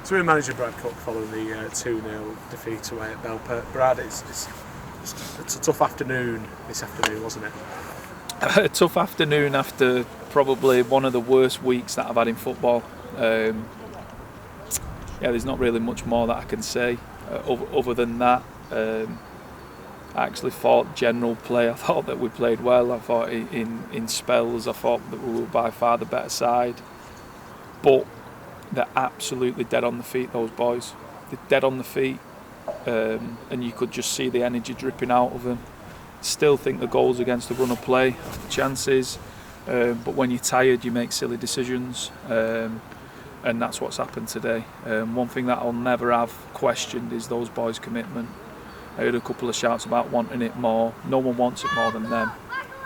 So we're manager Brad Cooke following the 2-0 defeat away at Belper. Brad, it's a tough afternoon this afternoon, wasn't it? A tough afternoon after probably one of the worst weeks that I've had in football. There's not really much more that I can say other than that. I actually thought general play, I thought that we played well. I thought in spells, I thought that we were by far the better side. But they're absolutely dead on the feet, those boys. They're dead on the feet, and you could just see the energy dripping out of them. Still think the goals against the run of play have the chances, but when you're tired you make silly decisions, and that's what's happened today. One thing that I'll never have questioned is those boys' commitment. I heard a couple of shouts about wanting it more. No one wants it more than them,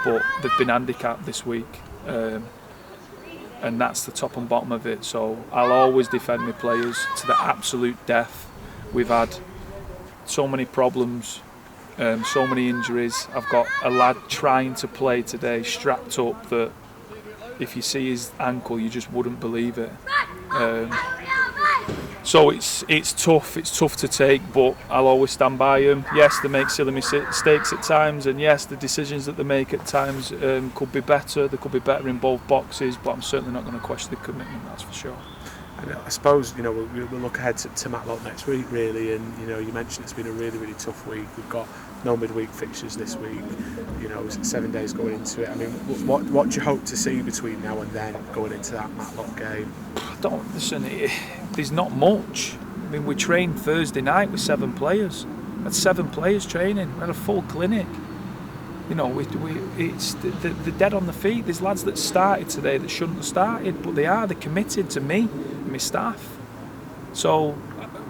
but they've been handicapped this week, and that's the top and bottom of it. So I'll always defend my players to the absolute death. We've had so many problems, so many injuries. I've got a lad trying to play today, strapped up, that if you see his ankle you just wouldn't believe it. So it's tough to take, but I'll always stand by them. Yes, they make silly mistakes at times, and yes, the decisions that they make at times could be better. They could be better in both boxes, but I'm certainly not going to question the commitment, that's for sure. And I suppose we'll look ahead to Matlock next week, really, and you mentioned it's been a really, really tough week. We've got no midweek fixtures this week. 7 days going into it. I mean, what do you hope to see between now and then going into that Matlock game? There's not much. I mean, we trained Thursday night with 7 players. That's 7 players training. We had a full clinic. They're dead on the feet. There's lads that started today that shouldn't have started, but they're committed to me and my staff. So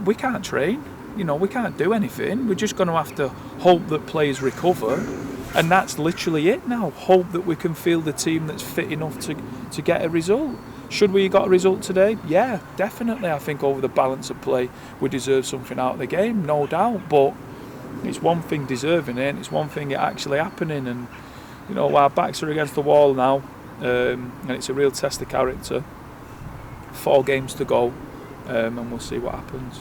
we can't train. We can't do anything. We're just going to have to hope that players recover, and that's literally it now. Hope that we can field a team that's fit enough to get a result. Should we have got a result today? Yeah, definitely. I think over the balance of play we deserve something out of the game, no doubt. But it's one thing deserving it, and it's one thing it actually happening. And our backs are against the wall now, and it's a real test of character. 4 games to go, and we'll see what happens.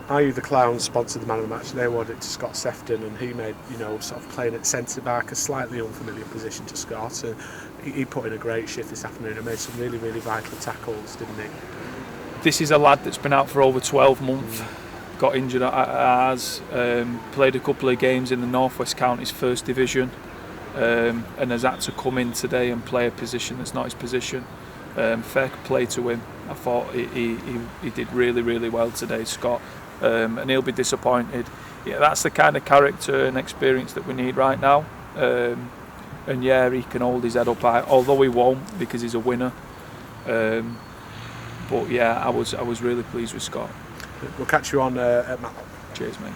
Are You the Clown sponsored the Man of the Match. They awarded it to Scott Sefton, and he made sort of playing at centre back a slightly unfamiliar position to Scott. He put in a great shift this afternoon and made some really, really vital tackles, didn't he? This is a lad that's been out for over 12 months. Got injured as played a couple of games in the North West Counties First Division, and has had to come in today and play a position that's not his position. Fair play to him. I thought he did really, really well today, Scott, and he'll be disappointed. Yeah, that's the kind of character and experience that we need right now. And yeah, he can hold his head up high, although he won't because he's a winner. But yeah, I was really pleased with Scott. We'll catch you on at Matlock. Cheers, mate.